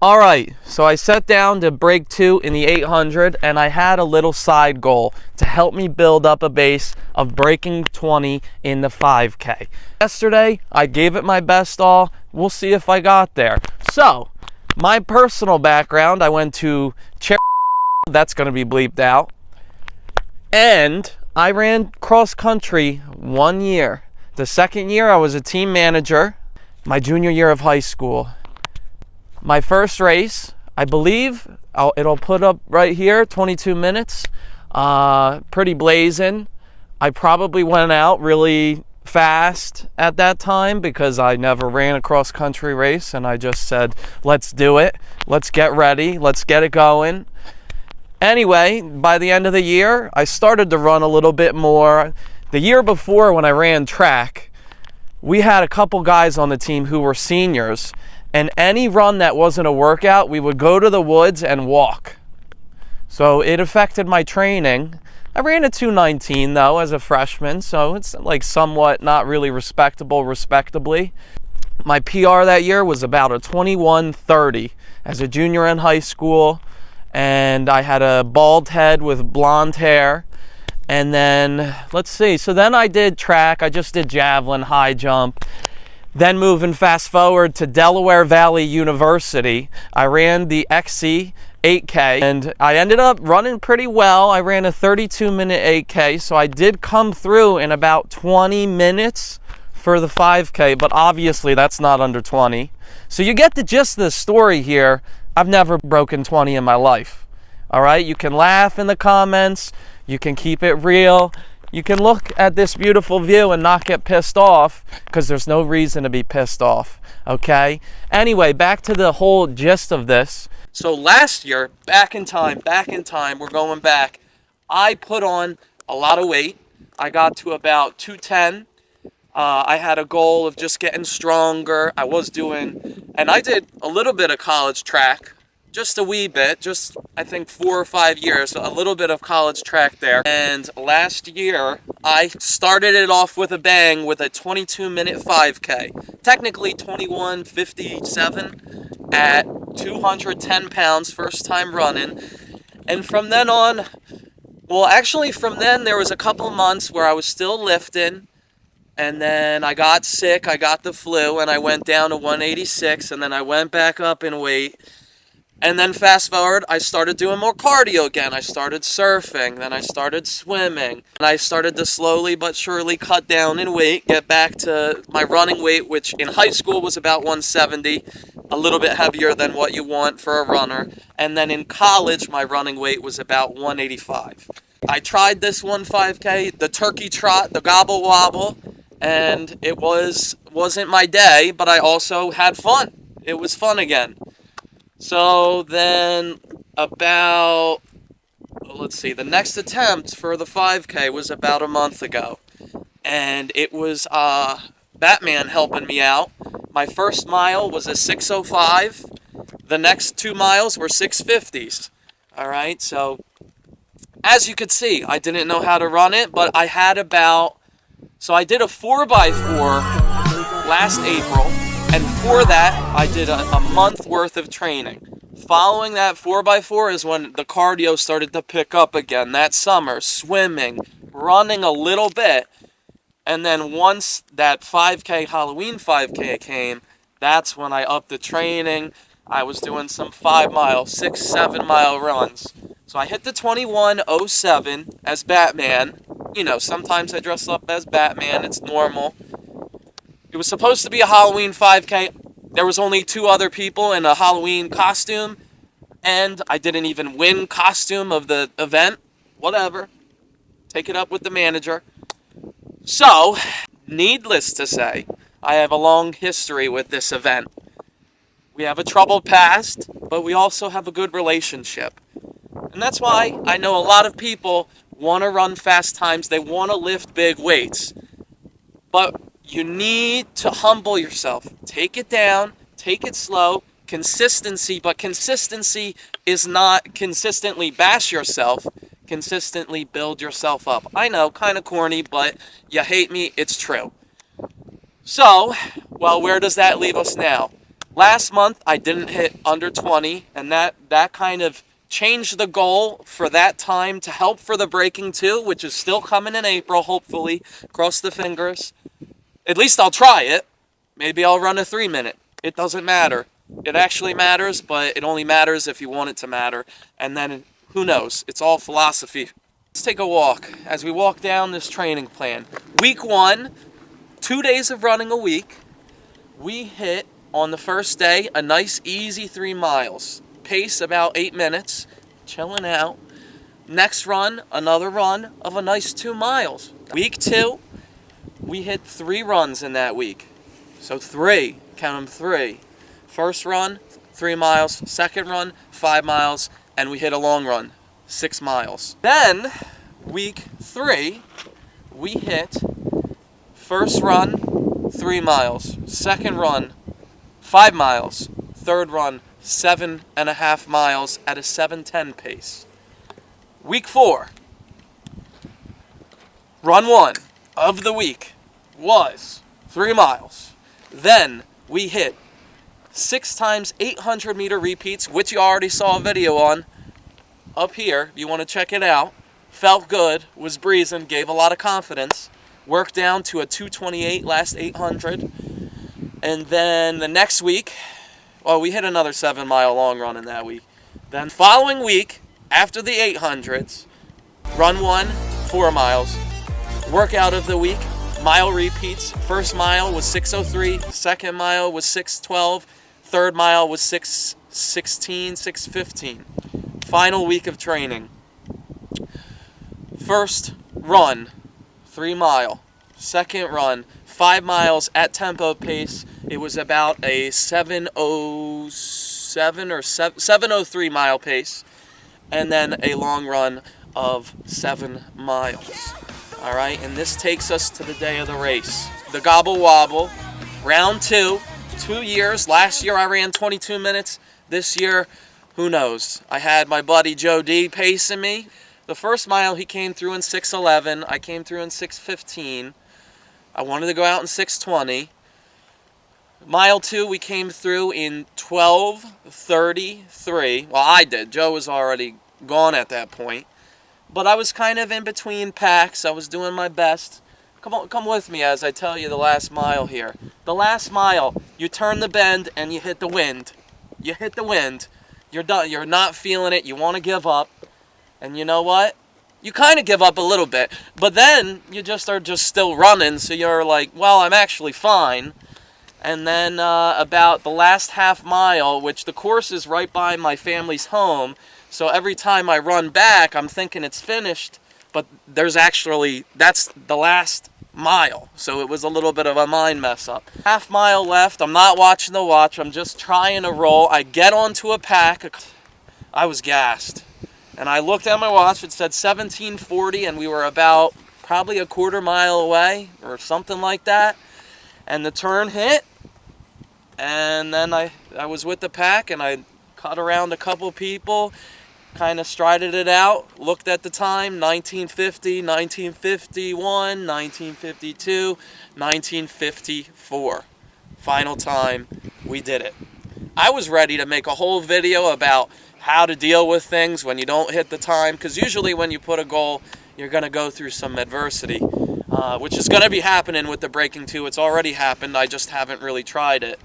All right, so I sat down to break 2 in the 800, and I had a little side goal to help me build up a base of breaking 20 in the 5K. Yesterday, I gave it my best all. We'll see if I got there. So, my personal background, I went to that's going to be bleeped out, and I ran cross country 1 year. The second year, I was a team manager, my junior year of high school. My first race, I believe, it'll put up right here, 22 minutes, pretty blazing. I probably went out really fast at that time because I never ran a cross-country race, and I just said, let's do it, let's get ready, let's get it going. Anyway, by the end of the year, I started to run a little bit more. The year before, when I ran track, we had a couple guys on the team who were seniors, and any run that wasn't a workout, we would go to the woods and walk. So it affected my training. I ran a 2:19 though as a freshman, so it's like somewhat not really respectably. My PR that year was about a 21:30 as a junior in high school, and I had a bald head with blonde hair. And then, let's see, so then I did track, I just did javelin, high jump. Then moving fast forward to Delaware Valley University, I ran the XC 8K, and I ended up running pretty well. I ran a 32-minute 8K, so I did come through in about 20 minutes for the 5K, but obviously that's not under 20. So you get the gist of the story here. I've never broken 20 in my life. All right, you can laugh in the comments, you can keep it real. You can look at this beautiful view and not get pissed off because there's no reason to be pissed off, okay? Anyway, back to the whole gist of this. So last year, back in time, we're going back, I put on a lot of weight. I got to about 210. I had a goal of just getting stronger. And I did a little bit of college track. Just a wee bit, just I think 4 or 5 years, a little bit of college track there. And last year, I started it off with a bang with a 22-minute 5K. Technically 21:57 at 210 pounds, first time running. And from then on, from then there was a couple months where I was still lifting. And then I got sick, I got the flu, and I went down to 186, and then I went back up in weight. And then fast forward, I started doing more cardio again. I started surfing, then I started swimming. And I started to slowly but surely cut down in weight, get back to my running weight, which in high school was about 170, a little bit heavier than what you want for a runner. And then in college, my running weight was about 185. I tried this 5K, the turkey trot, the gobble wobble, and it wasn't my day, but I also had fun. It was fun again. So then the next attempt for the 5K was about a month ago. And it was Batman helping me out. My first mile was a 6:05. The next 2 miles were 6:50s. All right, so as you could see, I didn't know how to run it, but I did a 4x4 last April. And for that, I did a month worth of training. Following that 4x4 is when the cardio started to pick up again. That summer, swimming, running a little bit. And then once that 5K, Halloween 5K came, that's when I upped the training. I was doing some 5-mile, 6-7-mile runs. So I hit the 21:07 as Batman. You know, sometimes I dress up as Batman. It's normal. It was supposed to be a Halloween 5K. There was only 2 other people in a Halloween costume, and I didn't even win costume of the event. Whatever. Take it up with the manager. So, needless to say, I have a long history with this event. We have a troubled past, but we also have a good relationship. And that's why I know a lot of people want to run fast times. They want to lift big weights. But you need to humble yourself. Take it down. Take it slow. Consistency. But consistency is not consistently bash yourself. Consistently build yourself up. I know, kind of corny, but you hate me, it's true. So, well, where does that leave us now? Last month I didn't hit under 20, and that kind of changed the goal for that time to help for the Breaking 2, which is still coming in April, hopefully. Cross the fingers. At least I'll try it. Maybe I'll run a 3-minute. It doesn't matter. It actually matters, but it only matters if you want it to matter. And then, who knows? It's all philosophy. Let's take a walk as we walk down this training plan. Week 1, 2 days of running a week. We hit, on the first day, a nice easy 3 miles. Pace about 8 minutes. Chilling out. Next run, another run of a nice 2 miles. Week 2, we hit 3 runs in that week. So 3, count them 3. First run, 3 miles. Second run, 5 miles. And we hit a long run, 6 miles. Then, week 3, we hit first run, 3 miles. Second run, 5 miles. Third run, 7.5 miles at a 7:10 pace. Week 4, run 1 of the week was 3 miles. Then we hit 6 times 800 meter repeats, which you already saw a video on up here. If you want to check it out. Felt good, was breezing, gave a lot of confidence. Worked down to a 2:28 last 800. And then the next week, well, we hit another 7-mile long run in that week. Then following week, after the 800s, run 1, 4 miles. Workout of the week, mile repeats. First mile was 6:03, second mile was 6:12, third mile was 6:16, 6:15. Final week of training. First run, 3 mile. Second run, 5 miles at tempo pace. It was about a 7:07 or 7:03 mile pace. And then a long run of 7 miles. All right, and this takes us to the day of the race. The Gobble Wobble, round 2, 2 years. Last year I ran 22 minutes. This year, who knows? I had my buddy Joe D pacing me. The first mile he came through in 6:11. I came through in 6:15. I wanted to go out in 6:20. Mile 2 we came through in 12:33. Well, I did. Joe was already gone at that point. But I was kind of in between packs. I was doing my best. Come with me as I tell you the last mile here. The last mile, you turn the bend and you hit the wind. You hit the wind. You're done. You're not feeling it. You want to give up. And you know what? You kind of give up a little bit. But then you just are just still running. So you're like, well, I'm actually fine. And then about the last half mile, which the course is right by my family's home. So every time I run back, I'm thinking it's finished. But that's the last mile. So it was a little bit of a mind mess up. Half mile left. I'm not watching the watch. I'm just trying to roll. I get onto a pack. I was gassed. And I looked at my watch. It said 17:40, and we were about probably a quarter mile away or something like that. And the turn hit. And then I was with the pack, and I cut around a couple people. Kind of strided it out, looked at the time, 1950, 1951, 1952, 1954. Final time, we did it. I was ready to make a whole video about how to deal with things when you don't hit the time, because usually when you put a goal, you're going to go through some adversity, which is going to be happening with the Breaking 2. It's already happened, I just haven't really tried it.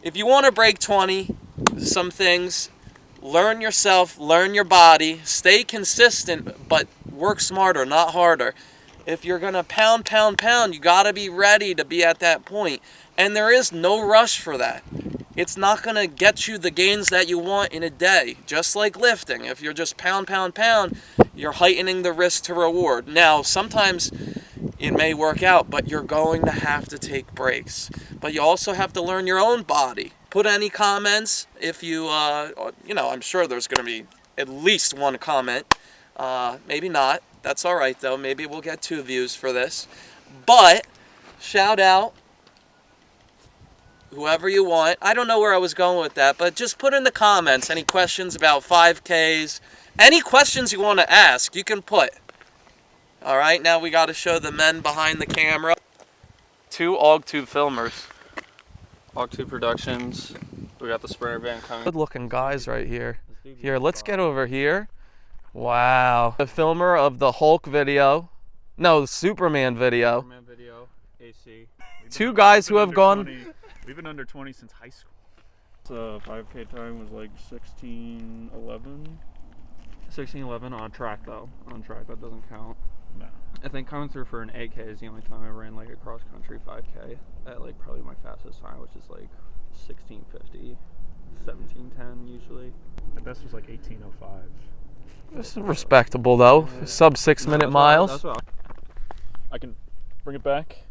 If you want to break 20, some things, learn yourself, learn your body, stay consistent, but work smarter, not harder. If you're going to pound, you got to be ready to be at that point. And there is no rush for that. It's not going to get you the gains that you want in a day. Just like lifting. If you're just pound, you're heightening the risk to reward. Now, sometimes it may work out, but you're going to have to take breaks. But you also have to learn your own body. Put any comments if you, I'm sure there's going to be at least one comment. Maybe not. That's all right, though. Maybe we'll get 2 views for this. But, shout out whoever you want. I don't know where I was going with that, but just put in the comments any questions about 5Ks. Any questions you want to ask, you can put. All right, now we got to show the men behind the camera. 2 AugTube filmers. AugTube Productions, We got the Sprinter van coming. Good looking guys right here. Here, let's get over here. Wow. The filmer of the Hulk video. No, the Superman video. Superman video, AC. Two guys who have gone. We've been under 20 since high school. So 5K time was like 16:11. 16:11 on track though. On track, that doesn't count. No. I think coming through for an 8K is the only time I ran like a cross country 5K at like probably my fastest time, which is like 16:50, 17:10 usually. The best was like 18:05. This is respectable though. Sub 6 minute miles. That's what I can bring it back.